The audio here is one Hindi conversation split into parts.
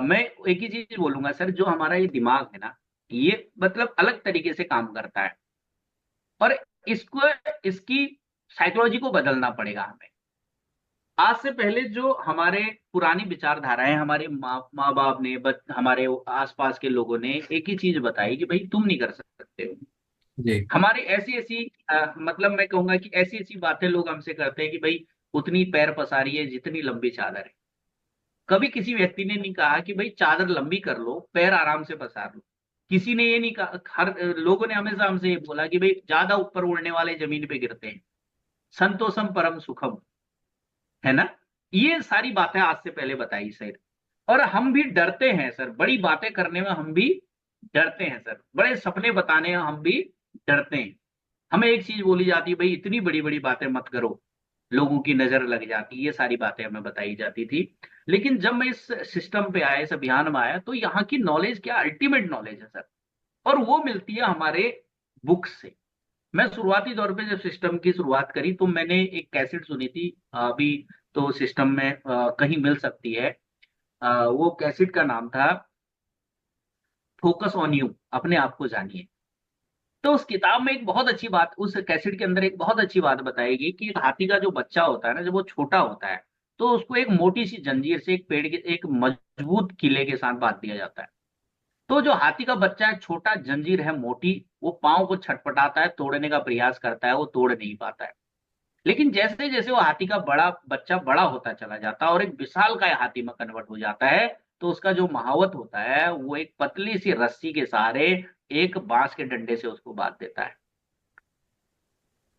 मैं एक ही चीज बोलूंगा सर, जो हमारा ये दिमाग है ना, ये मतलब अलग तरीके से काम करता है, और इसको इसकी साइकोलॉजी को बदलना पड़ेगा हमें। आज से पहले जो हमारे पुरानी विचारधाराएं, हमारे माँ बाप ने, हमारे आसपास के लोगों ने एक ही चीज बताई कि भाई तुम नहीं कर सकते हो। जी। हमारे ऐसी ऐसी मतलब मैं कहूंगा कि ऐसी ऐसी बातें लोग हमसे करते हैं कि भाई उतनी पैर पसारी है जितनी लंबी चादर है। कभी किसी व्यक्ति ने नहीं कहा कि भाई चादर लंबी कर लो, पैर आराम से पसार लो। किसी ने ये नहीं कहा। हर लोगों ने हमेशा हमसे ये बोला कि भाई ज्यादा ऊपर उड़ने वाले जमीन पे गिरते हैं, संतोषम परम सुखम, है ना। ये सारी बातें आज से पहले बताई सर। और हम भी डरते हैं सर, बड़ी बातें करने में हम भी डरते हैं सर, बड़े सपने बताने में हम भी डरते हैं। हमें एक चीज बोली जाती है, भाई इतनी बड़ी बड़ी बातें मत करो, लोगों की नजर लग जाती, ये सारी बातें हमें बताई जाती थी। लेकिन जब मैं इस सिस्टम पे आया, इस अभियान में आया, तो यहाँ की नॉलेज क्या अल्टीमेट नॉलेज है सर, और वो मिलती है हमारे बुक्स से। मैं शुरुआती दौर पे जब सिस्टम की शुरुआत करी तो मैंने एक कैसेट सुनी थी, अभी तो सिस्टम में कहीं मिल सकती है। वो कैसेट का नाम था फोकस ऑन यू, अपने आप को जानिए। तो उस किताब में एक बहुत अच्छी बात, उस कैसेट के अंदर एक बहुत अच्छी बात बताएगी कि एक हाथी का जो बच्चा होता है ना, जब वो छोटा होता है, तो उसको एक मोटी सी जंजीर से एक पेड़ के एक मजबूत किले के साथ बांध दिया जाता है। तो जो हाथी का बच्चा है, छोटा, जंजीर है मोटी, वो पाँव को छटपटाता है, तोड़ने का प्रयास करता है, वो तोड़ नहीं पाता है। लेकिन जैसे जैसे वो हाथी का बड़ा बच्चा बड़ा होता चला जाता है और एक विशालकाय हाथी में कन्वर्ट हो जाता है, तो उसका जो महावत होता है वो एक पतली सी रस्सी के सहारे एक बांस के डंडे से उसको बांध देता है।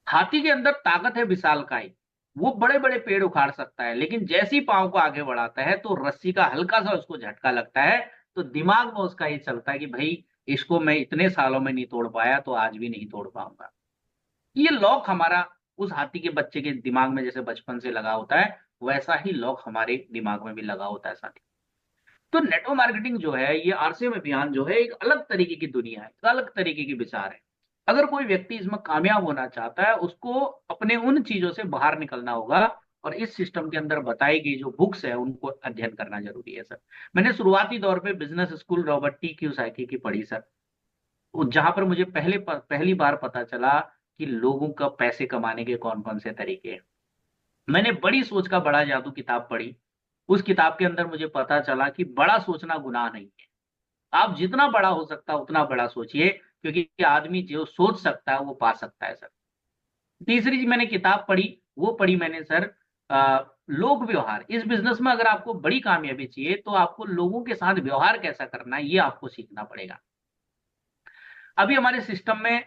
हाथी के अंदर ताकत है विशालकाय, वो बड़े बड़े पेड़ उखाड़ सकता है, लेकिन जैसे ही पांव को आगे बढ़ाता है तो रस्सी का हल्का सा उसको झटका लगता है। तो दिमाग में उसका ये चलता है कि भाई इसको मैं इतने सालों में नहीं तोड़ पाया, तो आज भी नहीं तोड़ पाऊंगा। ये लॉक हमारा उस हाथी के बच्चे के दिमाग में जैसे बचपन से लगा होता है, वैसा ही लॉक हमारे दिमाग में भी लगा होता है साथी। तो नेटवर्क मार्केटिंग जो है, ये आरसीएम अभियान जो है, एक अलग तरीके की दुनिया है, एक अलग तरीके की विचार है। अगर कोई व्यक्ति इसमें कामयाब होना चाहता है, उसको अपने उन चीजों से बाहर निकलना होगा, और इस सिस्टम के अंदर बताई गई जो बुक्स है उनको अध्ययन करना जरूरी है सर। मैंने शुरुआती दौर पे business school Robert T Kiyosaki की पढ़ी सर, जहां पर मुझे पहली बार पता चला कि लोगों का पैसे कमाने के कौन कौन से तरीके हैं। मैंने बड़ी सोच का बड़ा जादू किताब पढ़ी। उस किताब के अंदर मुझे पता चला कि बड़ा सोचना गुनाह नहीं है। आप जितना बड़ा हो सकता है उतना बड़ा सोचिए, क्योंकि आदमी जो सोच सकता है वो पा सकता है सर। तीसरी चीज मैंने किताब पढ़ी, वो पढ़ी मैंने सर, लोक व्यवहार। इस बिजनेस में अगर आपको बड़ी कामयाबी चाहिए तो आपको लोगों के साथ व्यवहार कैसा करना है, ये आपको सीखना पड़ेगा। अभी हमारे सिस्टम में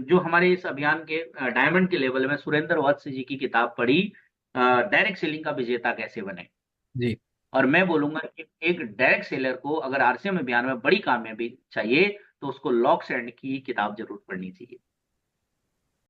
जो हमारे इस अभियान के डायमंड के लेवल में सुरेंद्र वत्स जी की किताब पढ़ी, डायरेक्ट सेलिंग का विजेता कैसे बने। जी। और मैं बोलूंगा कि एक डायरेक्ट सेलर को अगर आरसीएम अभियान में बड़ी कामयाबी चाहिए, तो उसको लॉक एंड की किताब जरूर पढ़नी चाहिए।